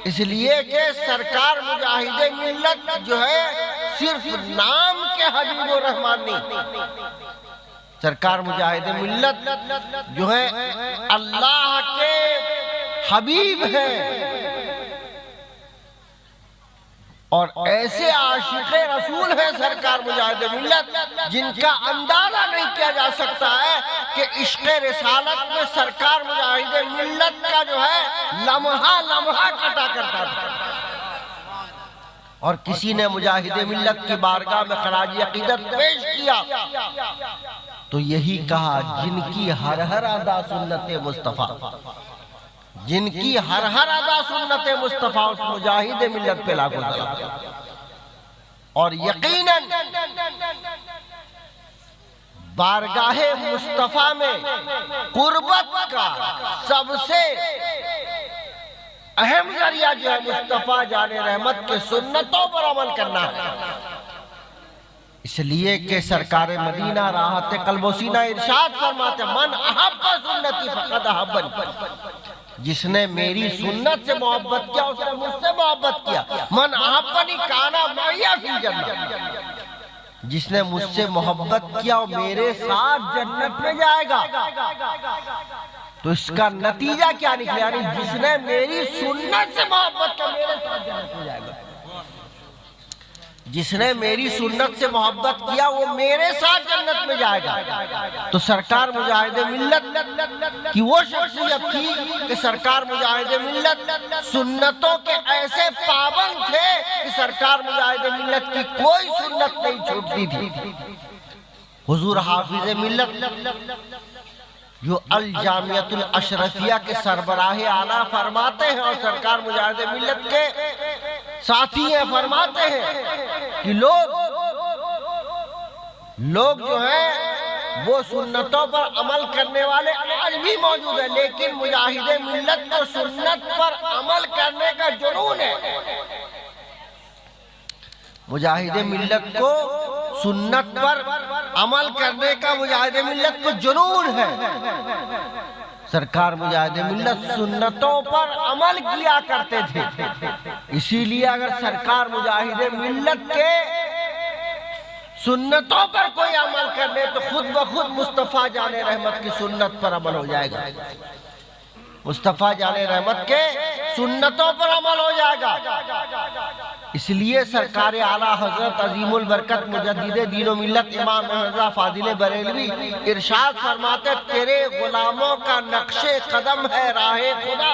اس لیے کہ سرکار مجاہد ملت جو ہے صرف نام کے حبیب الرحمن نہیں، سرکار مجاہد ملت جو ہے اللہ کے حبیب ہیں، اور ایسے عاشق رسول ہیں سرکار مجاہد ملت جن کا اندازہ نہیں کیا جا سکتا ہے کہ عشق رسالت میں سرکار مجاہد ملت کا جو ہے لمحہ لمحہ کٹا کرتا تھا۔ اور کسی نے مجاہد ملت کی بارگاہ میں خراج عقیدت پیش کیا تو یہی کہا جن کی ہر ہر ادا سنت مصطفیٰ، جن کی ہر ہر ادا سنت مصطفیٰ اس مجاہد ملت پہ لاگو ڈالا۔ اور یقیناً بارگاہ مصطفیٰ میں قربت کا سب سے اہم ذریعہ جو ہے مصطفیٰ جان رحمت کے سنتوں پر عمل کرنا ہے، اس لیے کہ سرکار مدینہ راحت قلب و سینہ ارشاد فرماتے من احب سنتی فقد احبنی، جس نے میری سنت سے محبت کیا اس نے مجھ سے محبت کیا، من احبنی کانا معی فی الجنہ، جس نے مجھ سے محبت کیا وہ میرے ساتھ جنت میں جائے گا۔ تو اس کا نتیجہ کیا نکلے؟ یعنی جس نے میری سنت سے محبت کیا میرے ساتھ جنت میں جائے گا، جس نے میری سنت سے محبت کیا وہ میرے ساتھ جنت میں جائے گا۔ تو سرکار مجاہد ملت کی وہ شخصیت تھی کہ سرکار مجاہد ملت سنتوں کے ایسے پابند تھے کہ سرکار مجاہد ملت کی کوئی سنت نہیں چھوٹتی تھی۔ حضور حافظ ملت جو الجامعۃ الاشرفیہ کے سربراہ اعلیٰ فرماتے ہیں اور سرکار مجاہد ملت کے ساتھی ہیں، فرماتے ہیں کہ لوگ جو ہیں وہ سنتوں پر عمل کرنے والے آج بھی موجود ہیں، لیکن مجاہد ملت کو سنت پر عمل کرنے کا جنون ہے، مجاہد ملت کو سنت پر عمل کرنے کا مجاہد ملت کو جنون ہے۔ سرکار مجاہد ملت سنتوں پر عمل کیا کرتے تھے، اسی لیے اگر سرکار مجاہد ملت کے سنتوں پر کوئی عمل کر لے تو خود بخود مصطفیٰ جان رحمت کی سنت پر عمل ہو جائے گا، مصطفیٰ جان رحمت کے سنتوں پر عمل ہو جائے گا۔ اس لیے سرکار اعلیٰ حضرت عظیم البرکت مجدد دین و ملت امام مرزا فاضل بریلوی ارشاد فرماتے تیرے غلاموں کا نقش قدم ہے راہ خدا،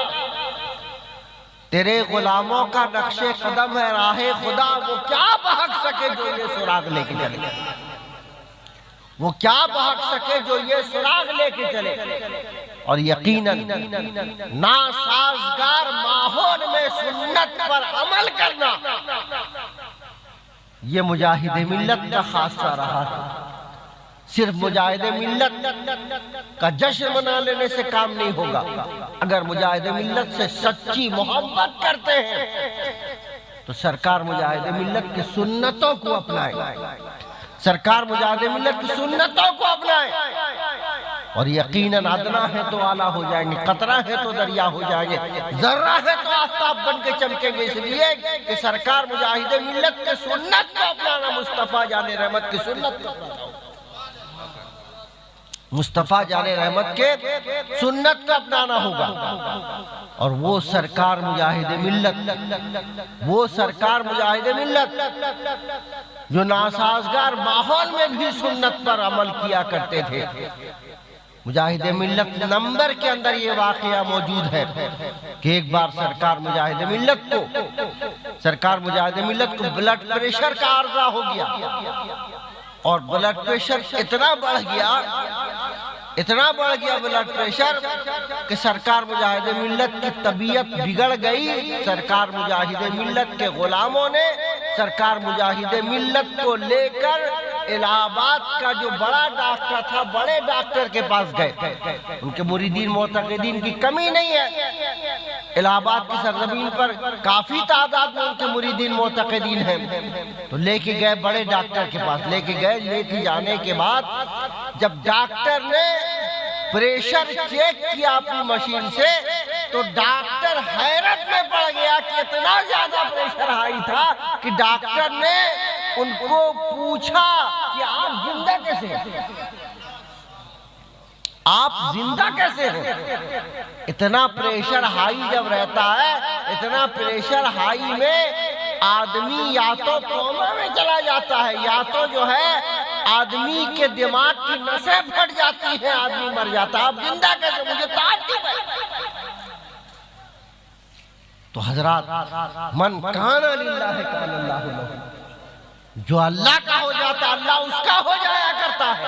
تیرے غلاموں کا نقش قدم ہے راہ خدا، وہ کیا بہک سکے جو یہ سراغ لے کے چلے، وہ کیا بہک سکے جو یہ سراغ لے کے چلے۔ اور یقیناً ناسازگار ماحول میں سنت پر عمل کرنا یہ مجاہد ملت کا خاصہ رہا ہے۔ صرف مجاہد ملت کا جشن منا لینے سے کام نہیں ہوگا، اگر مجاہد ملت سے سچی محبت کرتے ہیں تو سرکار مجاہد ملت کی سنتوں کو اپنائیں، سرکار مجاہد ملت کی سنتوں کو اپنائیں، اور یقیناً ادنا ہے تو اعلیٰ ہو جائیں گے، قطرہ ہے تو دریا ہو جائیں گے، ذرہ ہے تو آفتاب بن کے چمکیں گے۔ اس لیے کہ سرکار مجاہد ملت کے سنت کو اپنانا، مصطفیٰ جان رحمت کی سنت کو اپنانا، مصطفیٰ جان رحمت کے سنت کو اپنانا ہوگا۔ اور وہ سرکار مجاہد ملت، وہ سرکار مجاہد ملت جو ناسازگار ماحول میں بھی سنت پر عمل کیا کرتے تھے۔ مجاہد ملت نمبر کے اندر یہ واقعہ موجود ہے کہ ایک بار سرکار مجاہد ملت کو بلڈ پریشر کا عارضہ ہو گیا، اور بلڈ پریشر اتنا بڑھ گیا بلڈ پریشر کہ سرکار مجاہد ملت کی طبیعت بگڑ گئی۔ سرکار مجاہد ملت کے غلاموں نے سرکار مجاہد ملت کو لے کر الہ آباد کا جو بڑا ڈاکٹر تھا، بڑے ڈاکٹر کے پاس گئے۔ ان کے مریدین معتقدین کی کمی نہیں ہے، الہ آباد کی سرزمین پر کافی تعداد میں ان کے مریدین معتقدین ہیں، تو لے کے گئے بڑے ڈاکٹر کے پاس، لے کے جانے کے بعد جب ڈاکٹر نے پریشر چیک کیا اپنی مشین سے تو تو ڈاکٹر حیرت میں پڑ گیا کہ اتنا زیادہ پریشر ہائی تھا کہ ڈاکٹر نے ان کو پوچھا کہ آپ زندہ کیسے ہیں؟ آپ زندہ کیسے ہیں؟ اتنا پریشر ہائی جب رہتا ہے، اتنا پریشر ہائی میں آدمی یا تو کوما میں چلا جاتا ہے، یا تو جو ہے آدمی کے دماغ کی نسیں پھٹ جاتی ہیں، آدمی مر جاتا ہے۔ آپ زندہ کیسے؟ مجھے تعجب ہے۔ تو حضرات، من کان للہ کان اللہ لہ، جو اللہ کا ہو جاتا اللہ اس کا ہو جایا کرتا ہے،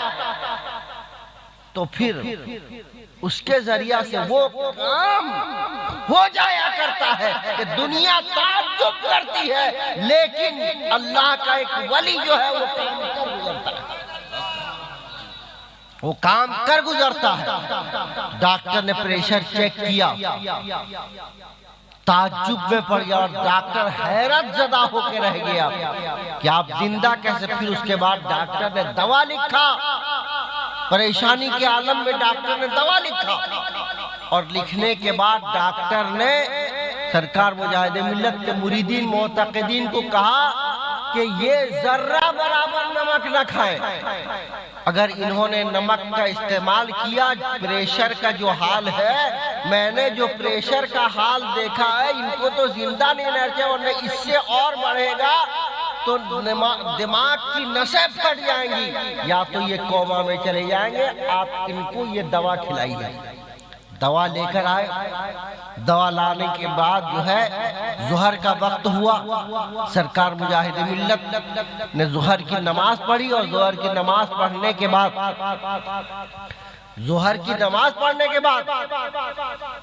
تو پھر اس کے ذریعہ سے وہ کام ہو جایا کرتا ہے کہ دنیا تعجب کرتی ہے، لیکن اللہ کا ایک ولی جو ہے وہ کام کر گزرتا ہے، وہ کام کر گزرتا ہے۔ ڈاکٹر نے پریشر چیک کیا، تعجب میں پڑ گیا اور ڈاکٹر حیرت زدہ ہو کے رہ گیا کہ آپ زندہ کیسے؟ پھر اس کے بعد ڈاکٹر نے دوا لکھا، پریشانی کے عالم میں ڈاکٹر نے دوا لکھا، اور لکھنے کے بعد ڈاکٹر نے سرکار مجاہد ملت کے مریدین معتقدین کو کہا کہ یہ ذرہ برابر نمک نہ کھائیں۔ اگر انہوں نے نمک کا استعمال کیا، پریشر کا جو حال ہے، میں نے جو پریشر کا حال دیکھا ہے، ان کو تو زندہ نہیں رہنا چاہیے، ورنہ اس سے اور بڑھے گا تو دماغ کی نسیں پھٹ جائیں گی، یا تو یہ کوما میں چلے جائیں گے۔ آپ ان کو یہ دوا کھلائیے۔ دوا لے کر آئے، دوا لانے کے بعد جو ہے ظہر کا وقت ہوا، سرکار مجاہد ملت نے ظہر کی نماز پڑھی، اور ظہر کی نماز پڑھنے کے بعد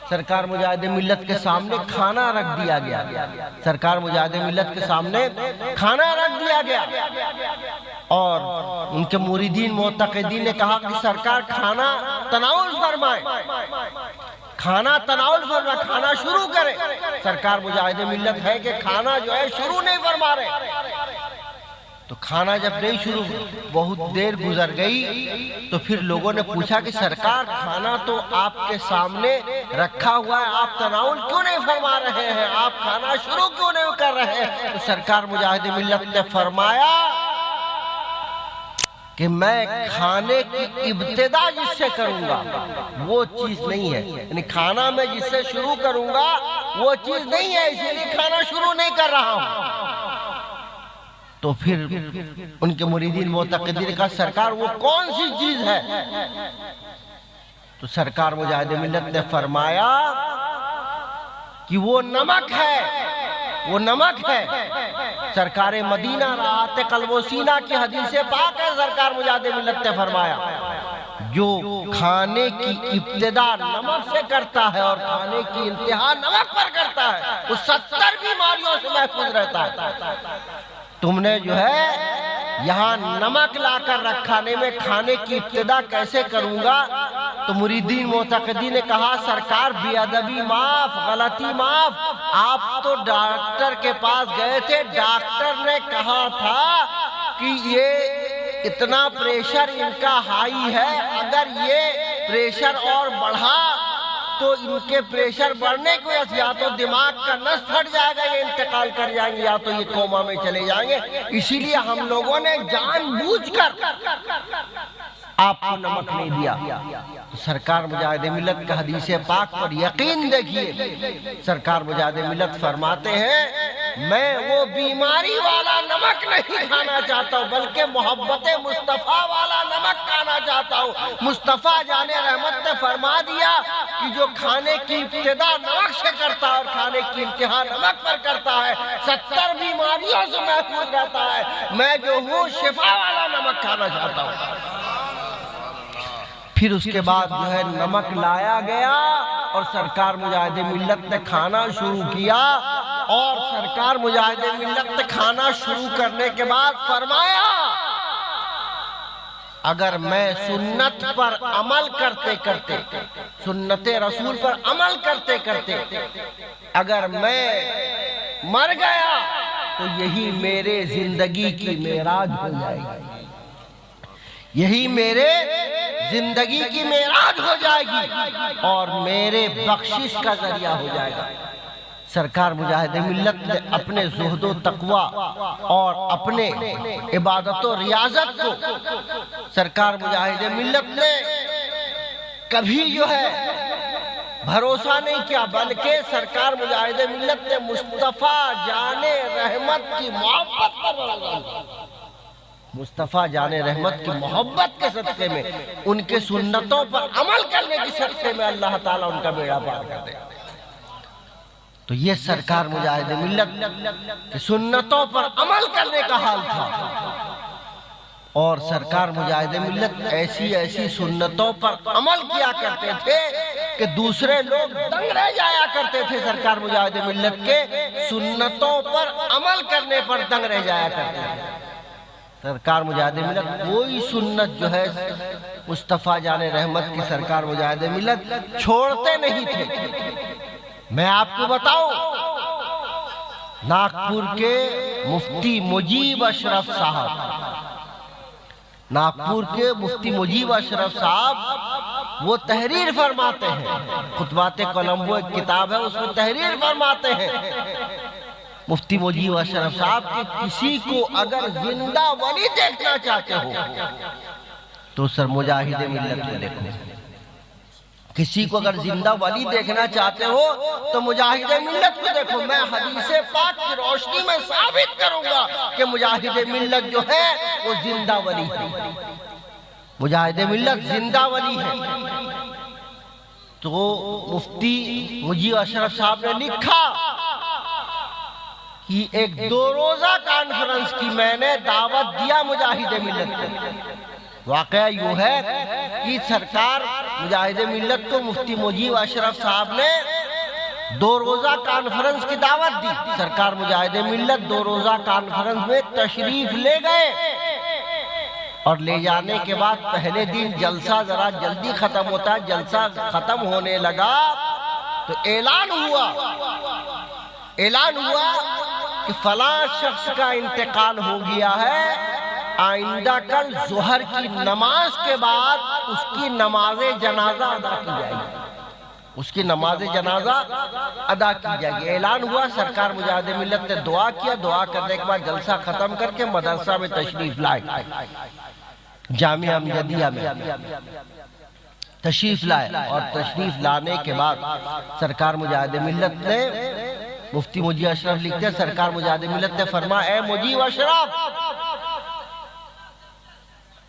سرکار مجاہد ملت کے سامنے کھانا رکھ دیا گیا، سرکار مجاہد ملت کے سامنے کھانا رکھ دیا گیا، اور ان کے مریدین معتقدین نے کہا کہ سرکار کھانا تناول فرمائے، کھانا تناول فرمائے، کھانا شروع کرے۔ سرکار مجاہد ملت ہے کہ کھانا جو ہے شروع نہیں فرما رہے، تو کھانا جب نہیں شروع، بہت دیر گزر گئی، تو پھر لوگوں نے پوچھا کہ سرکار کھانا تو آپ کے سامنے رکھا ہوا ہے، آپ تناول کیوں نہیں فرما رہے ہیں، آپ کھانا شروع کیوں نہیں کر رہے ہیں؟ تو سرکار مجاہد ملت نے فرمایا کہ میں کھانے کی ابتدا جس سے کروں گا وہ چیز نہیں ہے، یعنی کھانا میں جس سے شروع کروں گا وہ چیز نہیں ہے، اسی لیے کھانا شروع نہیں کر رہا ہوں۔ تو پھر ان کے مریدین معتقدین نے کہا سرکار وہ کون سی چیز ہے؟ تو سرکار مجاہد ملت نے فرمایا کہ وہ نمک ہے، وہ نمک ہے۔ سرکار مدینہ راحت قلب و سینہ کی حدیث پاک ہے، سرکار مجاہد ملت نے فرمایا جو کھانے کی ابتدا نمک سے کرتا ہے اور کھانے کی انتہا نمک پر کرتا ہے، وہ 70 بیماریوں سے محفوظ رہتا ہے۔ تم نے جو ہے یہاں نمک لا کر رکھانے میں کھانے کی ابتدا کیسے کروں گا؟ تو مریدین معتقدین نے کہا سرکار بے ادبی معاف، غلطی معاف، آپ تو ڈاکٹر کے پاس گئے تھے، ڈاکٹر نے کہا تھا کہ یہ اتنا پریشر ان کا ہائی ہے، اگر یہ پریشر اور بڑھا تو ان کے پریشر بڑھنے کی وجہ سے یا تو دماغ کا نس پھٹ جائے گا، یہ انتقال کر جائیں گے، یا تو یہ کوما میں چلے جائیں گے، اسی لیے ہم لوگوں نے جان بوجھ کر آپ کو نمک نہیں دیا۔ سرکار مجاہد ملت کا حدیث پاک پر یقین دیکھیے، سرکار مجاہد ملت فرماتے ہیں میں وہ بیماری والا نمک نہیں کھانا چاہتا ہوں، بلکہ محبت مصطفیٰ والا نمک کھانا چاہتا ہوں۔ مصطفیٰ جان رحمت نے فرما دیا کہ جو کھانے کی ابتدا نمک سے کرتا ہے اور کھانے کی انتہا نمک پر کرتا ہے 70 بیماریوں سے محفوظ رہتا ہے۔ میں جو ہوں شفا والا نمک کھانا چاہتا ہوں۔ پھر اس کے بعد جو ہے نمک لایا گیا اور سرکار مجاہد ملت نے کھانا شروع کیا، اور سرکار مجاہد ملت نے کھانا شروع کرنے کے بعد فرمایا اگر میں سنت پر عمل کرتے کرتے، سنت رسول پر عمل کرتے کرتے اگر میں مر گیا تو یہی میرے زندگی کی معراج ہو جائے گی، یہی میرے زندگی کی معراج ہو جائے گی اور میرے بخشش کا ذریعہ ہو جائے گا۔ سرکار مجاہد ملت نے اپنے زہد و تقوی اور اپنے عبادت و ریاضت کو سرکار مجاہد ملت نے کبھی جو ہے بھروسہ نہیں کیا، بلکہ سرکار مجاہد ملت نے مصطفیٰ جان رحمت کی محبت پر رضا دیا۔ مصطفیٰ جان رحمت کی محبت کے صدقے میں، ان کے سنتوں پر عمل کرنے کی صدقے میں اللہ تعالیٰ ان کا بیڑا پار کر دے۔ تو یہ سرکار مجاہد ملت کی سنتوں پر عمل کرنے کا حال تھا، اور سرکار مجاہد ملت ایسی سنتوں پر عمل کیا کرتے تھے کہ دوسرے لوگ دنگ رہ جایا کرتے تھے۔ سرکار مجاہد ملت کے سنتوں پر عمل کرنے پر دنگ رہ جایا کرتے تھے۔ سرکار مجاہد ملت کوئی سنت جو ہے مصطفیٰ جان رحمت کی سرکار مجاہد ملت چھوڑتے نہیں تھے۔ میں آپ کو بتاؤں، ناگپور کے مفتی مجیب اشرف صاحب، ناگپور کے مفتی مجیب اشرف صاحب وہ تحریر فرماتے ہیں، خطبات کولمبو ایک کتاب ہے، اس میں تحریر فرماتے ہیں مفتی مجیب اشرف صاحب کہ کسی کو اگر زندہ ولی دیکھنا چاہتے ہو تو سر مجاہد ملت کو دیکھو۔ کسی کو اگر زندہ ولی دیکھنا چاہتے ہو تو مجاہد ملت کو دیکھو۔ میں حدیث پاک کی روشنی میں ثابت کروں گا کہ مجاہد ملت جو ہے وہ زندہ ولی ہے، مجاہد ملت زندہ ولی ہے۔ تو مفتی مجیب اشرف صاحب نے لکھا کہ ایک 2 روزہ کانفرنس کی میں نے دعوت دیا مجاہد ملت کو۔ واقعہ یوں ہے کہ سرکار مجاہد ملت کو مفتی مجیب اشرف صاحب نے 2 روزہ کانفرنس کی دعوت دی۔ سرکار مجاہد ملت 2 روزہ کانفرنس میں تشریف لے گئے، اور لے جانے کے بعد پہلے دن جلسہ ذرا جلدی ختم ہوتا ہے، جلسہ ختم ہونے لگا تو اعلان ہوا کہ فلاں شخص کا انتقال ہو گیا ہے، آئندہ کل ظہر کی نماز کے بعد اس کی نماز جنازہ ادا کی جائے گی، اس کی نماز جنازہ ادا کی جائے گی۔ اعلان ہوا، سرکار مجاہد ملت نے دعا کیا، دعا کرنے کے بعد جلسہ ختم کر کے مدرسہ میں تشریف لائے، جامعہ امجدیہ میں تشریف لائے، اور تشریف لانے کے بعد سرکار مجاہد ملت نے مفتی مجیب اشرف لکھتے ہیں، سرکار مجاہد ملت نے فرمایا اے مجیب اشرف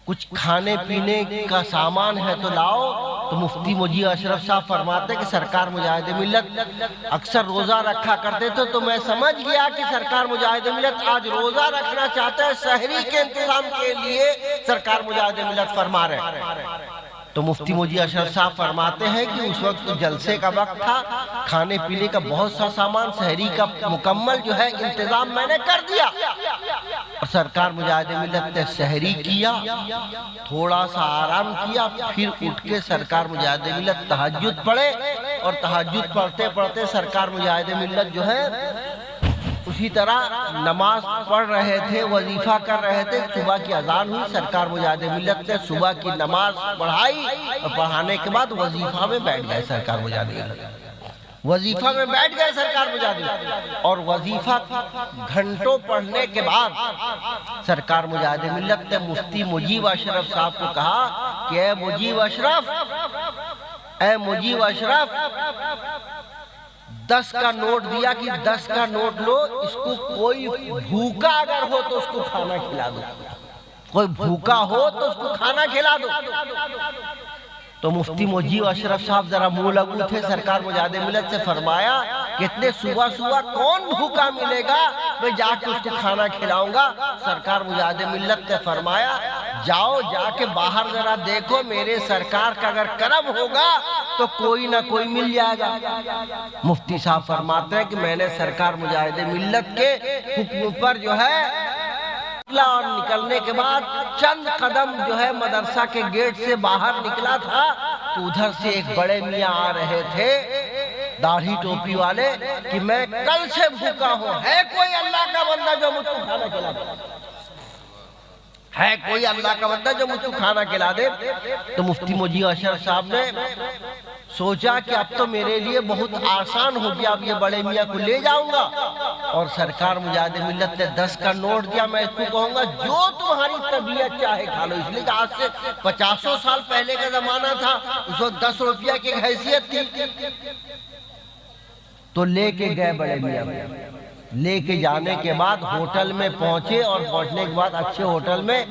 کچھ کھانے پینے کا سامان ہے تو لاؤ۔ تو مفتی مجیب اشرف صاحب فرماتے ہیں کہ سرکار مجاہد ملت اکثر روزہ رکھا کرتے تھے، تو میں سمجھ گیا کہ سرکار مجاہد ملت آج روزہ رکھنا چاہتے ہیں، سحری کے انتظام کے لیے سرکار مجاہد ملت فرما رہے ہیں۔ تو مفتی مجیب اشرف صاحب فرماتے ہیں کہ اس وقت جلسے کا وقت تھا، کھانے پینے کا بہت سا سامان، سحری کا مکمل جو ہے انتظام میں نے کر دیا، اور سرکار مجاہد ملت نے سحری کیا، تھوڑا سا آرام کیا، پھر اٹھ کے سرکار مجاہد ملت تہجد پڑھے، اور تہجد پڑھتے پڑھتے سرکار مجاہد ملت جو ہے اسی طرح نماز پڑھ رہے تھے، وظیفہ کر رہے تھے۔ صبح کی اذان ہوئی، سرکار مجاہد ملت نے صبح کی نماز پڑھائی، اور پڑھانے کے بعد وظیفہ میں بیٹھ گئے سرکار مجاہد ملت، وظیفہ میں بیٹھ گئے سرکار مجاہد ملت، اور وظیفہ گھنٹوں پڑھنے کے بعد سرکار مجاہد ملت نے مفتی مجیب اشرف صاحب کو کہا کہ اے مجیب اشرف 10 کا نوٹ دیا کہ 10 کا نوٹ لو، اس کو کوئی بھوکا اگر ہو تو اس کو کھانا کھلا دو، کوئی بھوکا ہو تو اس کو کھانا کھلا دو۔ تو مفتی مجیب اشرف صاحب ذرا منہ لگو تھے، سرکار مجاہد ملت سے فرمایا کہ اتنے صبح صبح کون بھوکا ملے گا، میں جا کے اس کو کھانا کھلاؤں گا۔ سرکار مجاہد ملت نے فرمایا جاؤ، جا کے باہر ذرا دیکھو، میرے سرکار کا اگر کرم ہوگا تو کوئی نہ کوئی مل جائے گا۔ مفتی صاحب فرماتے ہیں کہ میں نے سرکار مجاہد ملت کے حکم پر جو ہے اور نکلنے کے بعد چند قدم جو ہے مدرسہ کے گیٹ سے باہر نکلا تھا، تو ادھر سے ایک بڑے میاں آ رہے تھے، داڑھی ٹوپی والے، کہ میں کل سے بھوکا ہوں، ہے کوئی اللہ کا بندہ جو مجھ کو کھانا کھلا دے، ہے کوئی اللہ کا بندہ جو مجھ کو کھانا کھلا دے؟ تو مفتی مجیب اشرف صاحب نے سوچا کہ اب تو میرے لیے بہت آسان ہو گیا، اب یہ بڑے میاں کو لے جاؤں گا اور سرکار مجاہد ملت نے 10 کا نوٹ دیا، میں اس کو کہوں گا جو تمہاری طبیعت چاہے کھا لو، اس لیے کہ آج سے 50 سال پہلے کا زمانہ تھا، اس وقت 10 روپیہ کی حیثیت تھی۔ تو لے کے گئے بڑے میاں، لے کے جانے کے بعد ہوٹل میں پہنچے اور پہنچنے کے بعد اچھے ہوٹل میں،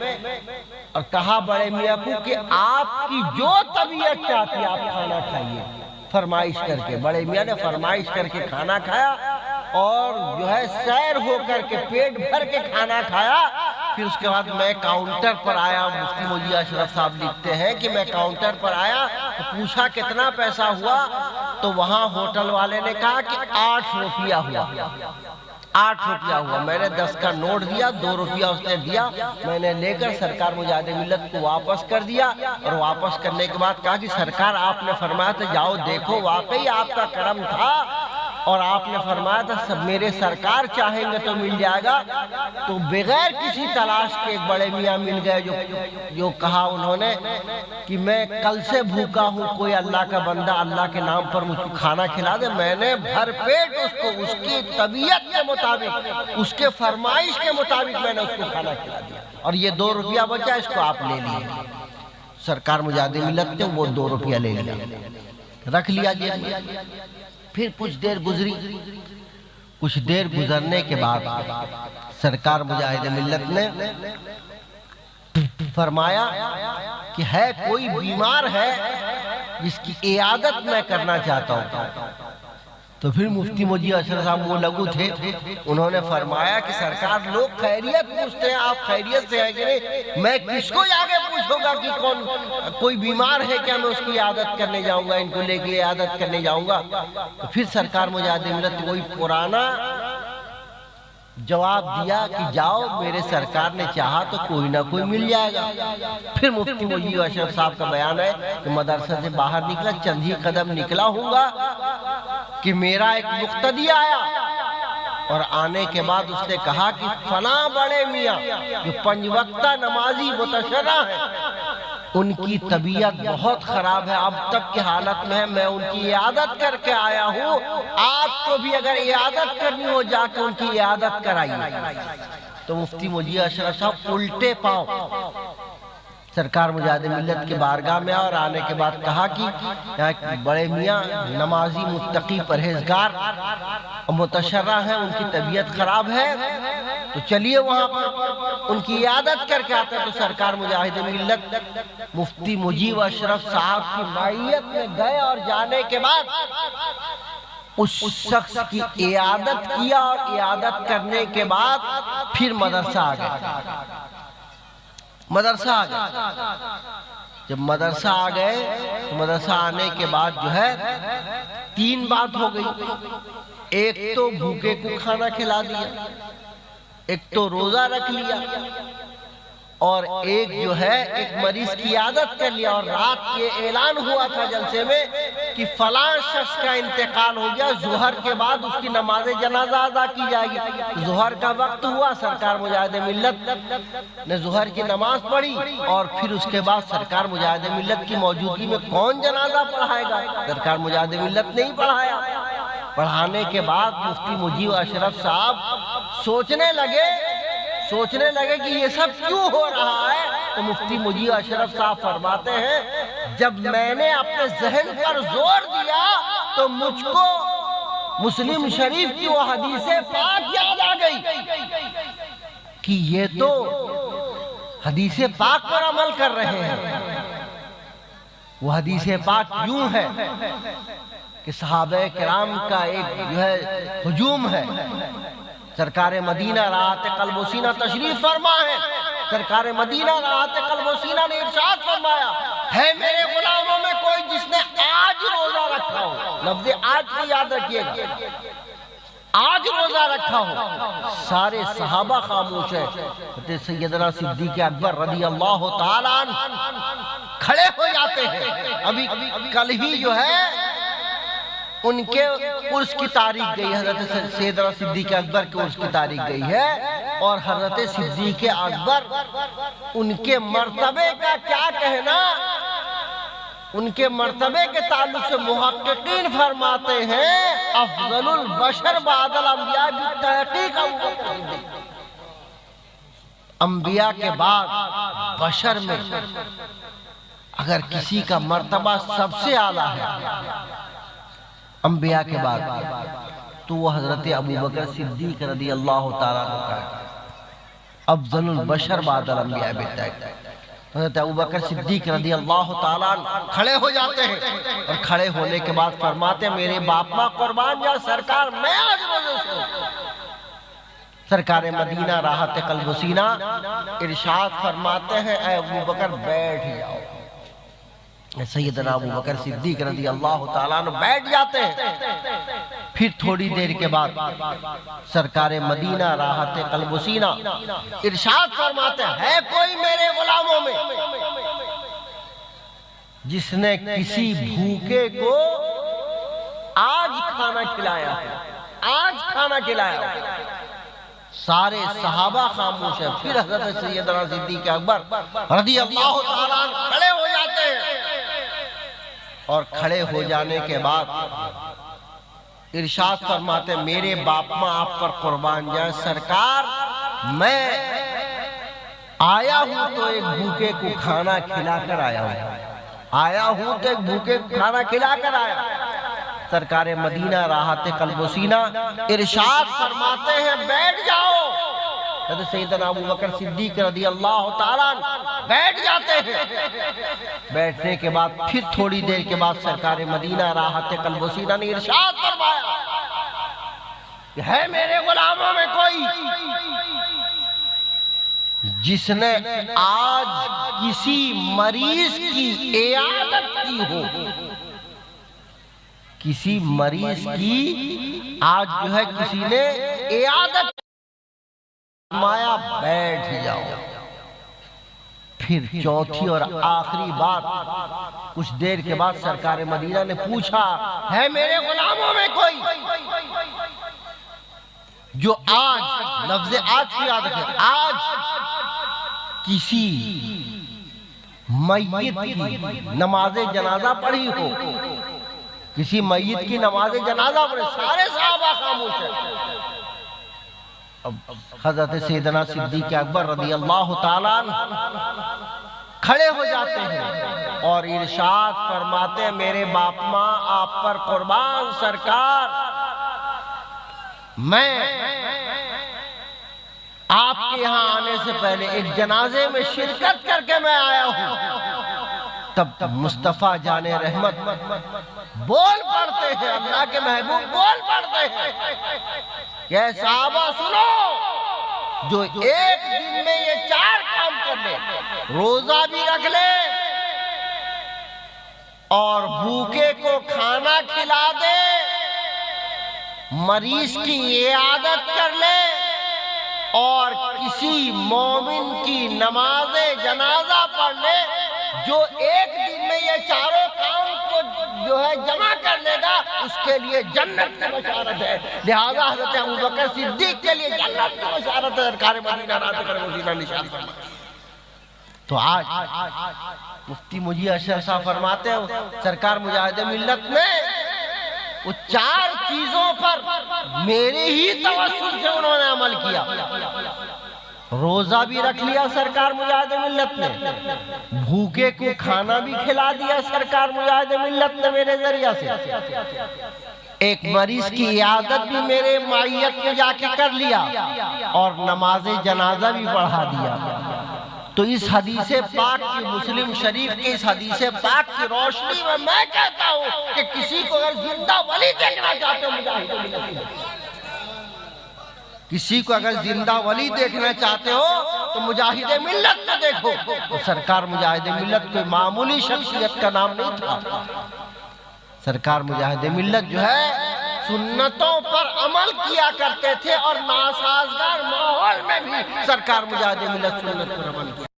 اور کہا بڑے میاں کو کہ آپ کی جو طبیعت چاہتی ہے آپ کھانا کھائیے، فرمائش کر کے۔ بڑے میاں نے فرمائش کر کے کھانا کھایا اور جو ہے سیر ہو کر کے پیٹ بھر کے کھانا کھایا۔ پھر اس کے بعد میں کاؤنٹر پر آیا، مفتی مجیب اشرف صاحب لکھتے ہیں کہ میں کاؤنٹر پر آیا تو پوچھا کتنا پیسہ ہوا، تو وہاں ہوٹل والے نے کہا کہ 8 روپیہ ہوا، 8 روپیہ ہوا۔ میں نے 10 کا نوٹ دیا، 2 روپیہ اس نے دیا، میں نے لے کر سرکار مجاہد ملت کو واپس کر دیا، اور واپس کرنے کے بعد کہا کہ سرکار آپ نے فرمایا تھا جاؤ دیکھو، واقعی آپ کا کرم تھا، اور آپ نے فرمایا تھا سب میرے سرکار چاہیں گے تو مل جائے گا۔ تو بغیر کسی تلاش کے ایک بڑے میاں مل گئے جو کہا انہوں نے کہ میں کل سے بھوکا ہوں، کوئی اللہ کا بندہ اللہ کے نام پر مجھ کو کھانا کھلا دے۔ میں نے بھر پیٹ اس کو اس کی طبیعت کے مطابق، اس کے فرمائش کے مطابق میں نے اس کو کھانا کھلا دیا، اور یہ 2 روپیہ بچا، اس کو آپ لے لیے۔ سرکار مجاہد ملت نے وہ 2 روپیہ لے لیا، رکھ لیا جیب میں۔ پھر کچھ دیر گزری، کچھ دیر گزرنے کے بعد سرکار مجاہد ملت نے فرمایا کہ ہے کوئی بیمار ہے جس کی عیادت میں کرنا چاہتا ہوں۔ تو پھر مفتی مجیب اشرف صاحب وہ لگو تھے، انہوں نے فرمایا کہ سرکار لوگ خیریت پوچھتے ہیں، آپ خیریت سے ہیں کہ نہیں؟ میں کس کو آگے پوچھوں گا کہ کوئی بیمار ہے کیا میں اس کی عیادت کرنے جاؤں گا، ان کو لے کے عیادت کرنے جاؤں گا؟ تو پھر سرکار مجاہد ملت کوئی پرانا جواب دیا کہ جاؤ، میرے سرکار نے چاہا تو کوئی نہ کوئی مل جائے گا۔ پھر مفتی مجیب اشرف صاحب کا بیان ہے کہ مدرسہ سے باہر نکلا، چند ہی قدم نکلا ہوں گا کہ میرا ایک مقتدی آیا، اور آنے کے بعد اس نے کہا کہ فلاں بڑے میاں جو 5 وقتہ نمازی متشرع ہیں، ان کی طبیعت بہت خراب ہے، اب تک کی حالت میں ہے، میں ان کی عیادت کر کے آیا ہوں، آپ کو بھی اگر عیادت کرنی ہو جا کے ان کی عیادت کرائیے۔ تو مفتی مجیب اشرف صاحب الٹے پاؤں سرکار مجاہد ملت کے بارگاہ میں، اور آنے کے بعد کہا کہ بڑے میاں نمازی متقی پرہیزگار متشرع ہیں، ان کی طبیعت خراب ہے، تو چلیے وہاں پر ان کی عیادت کر کے آتے۔ تو سرکار مجاہد ملت مفتی مجیب اشرف صاحب کی معیت میں گئے، اور جانے کے بعد اس شخص کی عیادت کیا، اور عیادت کرنے کے بعد پھر مدرسہ آ گئے۔ مدرسہ آ گئے، جب مدرسہ آ گئے تو مدرسہ آنے کے بعد جو ہے 3 بات ہو گئی۔ ایک تو بھوکے کو کھانا کھلا دیا، ایک تو روزہ رکھ لیا، اور ایک جو ہے ایک مریض کی عیادت کر لیا۔ اور رات یہ اعلان ہوا تھا جلسے میں کہ فلاں شخص کا انتقال ہو گیا، ظہر کے بعد اس کی نماز جنازہ ادا کی جائے گی۔ ظہر کا وقت ہوا، سرکار مجاہد ملت نے ظہر کی نماز پڑھی، اور پھر اس کے بعد سرکار مجاہد ملت کی موجودگی میں کون جنازہ پڑھائے گا؟ سرکار مجاہد ملت نے ہی پڑھایا۔ پڑھانے کے بعد مفتی مجیب اشرف صاحب سوچنے لگے کہ یہ سب کیوں ہو رہا ہے۔ تو مفتی مجیب اشرف صاحب فرماتے ہیں جب میں نے اپنے ذہن پر زور دیا تو مجھ کو مسلم شریف کی وہ حدیث پاک یاد آ گئی کہ یہ تو حدیث پاک پر عمل کر رہے ہیں۔ وہ حدیث پاک یوں ہے کہ صحابہ کرام کا ایک جو ہے ہجوم ہے، سرکار مدینہ راحت قلب و سینہ تشریف فرما ہے، سرکار مدینہ راحت قلب و سینہ نے ارشاد فرمایا ہے میرے غلاموں میں کوئی جس نے آج روزہ رکھا ہو، لفظ آج کو یاد رکھیے گا، آج روزہ رکھا ہو۔ سارے صحابہ خاموش ہیں، سیدنا صدیق اکبر رضی اللہ تعالیٰ عنہ کھڑے ہو جاتے ہیں۔ ابھی کل ہی جو ہے ان کے عرس کی تاریخ گئی، حضرت سیدنا صدیق اکبر کے عرس کی تاریخ گئی ہے، اور حضرت صدیق اکبر ان کے مرتبے کا کیا کہنا، ان کے مرتبے کے تعلق سے محققین فرماتے ہیں افضل البشر بعد الانبیاء بالتحقیق ابو بکر صدیق۔ انبیاء کے بعد بشر میں اگر کسی کا مرتبہ سب سے اعلیٰ ہے انبیاء کے بعد، تو وہ حضرت ابو بکر صدیق رضی اللہ تعالیٰ عنہ کا ہے، افضل البشر بعد الانبیاء بالتحقیق۔ حضرت ابو بکر صدیق رضی اللہ تعالیٰ عنہ کھڑے ہو جاتے ہیں، اور کھڑے ہونے کے بعد فرماتے ہیں میرے باپ ماں قربان جا سرکار، میں آج روزے سے سرکار مدینہ راحت قلب و سینہ ارشاد فرماتے ہیں اے ابو بکر بیٹھ جاؤ۔ سیدنا ابو بکر صدیق رضی اللہ تعالیٰ عنہ بیٹھ جاتے ہیں۔ پھر تھوڑی دیر کے بعد سرکار مدینہ راحت قلب و سینہ ارشاد فرماتے ہیں ہے کوئی میرے غلاموں میں جس نے کسی بھوکے کو آج کھانا کھلایا ہے، آج کھانا کھلایا ہے؟ سارے صحابہ خاموش ہیں۔ پھر حضرت سیدنا صدیق اکبر رضی اللہ تعالیٰ عنہ کھڑے ہو جاتے ہیں، اور کھڑے ہو جانے کے بعد ارشاد فرماتے ہیں میرے باپ ماں آپ پر قربان جائیں سرکار، میں آیا ہوں تو ایک بھوکے کو کھانا کھلا کر آیا ہوں، آیا ہوں تو ایک بھوکے کو کھانا کھلا کر آیا۔ سرکار مدینہ راحت قلب و سینہ ارشاد فرماتے ہیں بیٹھ جاؤ۔ حضرت سیدنا ابو بکر صدیق رضی اللہ تعالیٰ عنہ بیٹھ جاتے ہیں۔ بیٹھنے کے بعد پھر تھوڑی دیر کے بعد سرکار مدینہ راحت قلب و سینہ نے ارشاد فرمایا ہے میرے غلاموں میں کوئی جس نے آج کسی مریض کی عیادت کی ہو، کسی مریض کی آج جو ہے کسی نے عیادت فرمایا بیٹھ جاؤ۔ پھر چوتھی اور آخری بات کچھ دیر کے بعد سرکار مدینہ نے پوچھا ہے میرے غلاموں میں کوئی جو آج، لفظ آج کی یاد رکھیں، آج کسی میت کی نماز جنازہ پڑھی ہو، کسی میت کی نماز جنازہ پڑھی، سارے صحابہ خاموش ہیں۔ حضرت سیدنا صدیق اکبر رضی اللہ تعالیٰ عنہ کھڑے ہو جاتے ہیں اور ارشاد فرماتے ہیں میرے باپ ماں آپ پر قربان سرکار، میں آپ کے یہاں آنے سے پہلے ایک جنازے میں شرکت کر کے میں آیا ہوں۔ تب مصطفیٰ جان رحمت بول پڑتے ہیں، اللہ کے محبوب بول پڑتے ہیں کہ صحابہ سنو، جو ایک دن میں یہ 4 کام کر لے، روزہ بھی رکھ لے اور بھوکے کو کھانا کھلا دے، مریض کی عیادت کر لے اور کسی مومن کی نماز جنازہ پڑھ لے، جو ایک دن میں یہ 4 کام کو جو ہے جمع کر لے گا اس کے لیے جنت کی بشارت ہے۔ لہذا حضرت ابو بکر صدیق کے لیے جنت کی بشارت ہے۔ سرکار مدینہ راحت قلب و سینہ نشان فرماتے ہیں۔ تو آج مفتی مجید اشرف صاحب فرماتے ہیں سرکار مجاہد ملت نے وہ 4 چیزوں پر میرے ہی توسل سے انہوں نے عمل کیا۔ روزہ بھی رکھ لیا سرکار مجاہد ملت نے، بھوکے کو کھانا بھی کھلا دیا سرکار مجاہد ملت نے میرے ذریعہ سے، ایک مریض کی عیادت بھی میرے معیت میں جا کے کر لیا اور نماز جنازہ بھی پڑھا دیا۔ تو اس حدیث پاک کی، مسلم شریف کے اس حدیث پاک کی روشنی میں میں کہتا ہوں کہ کسی کو اگر زندہ ولی دیکھنا چاہتے ہو مجاہد ملت، کسی کو اگر زندہ ولی دیکھنا چاہتے ہو تو مجاہد ملت کو دیکھو۔ تو سرکار مجاہد ملت کوئی معمولی شخصیت کا نام نہیں تھا۔ سرکار مجاہد ملت جو ہے سنتوں پر عمل کیا کرتے تھے اور ناسازگار ماحول میں بھی سرکار مجاہد ملت سنت پر عمل کیا۔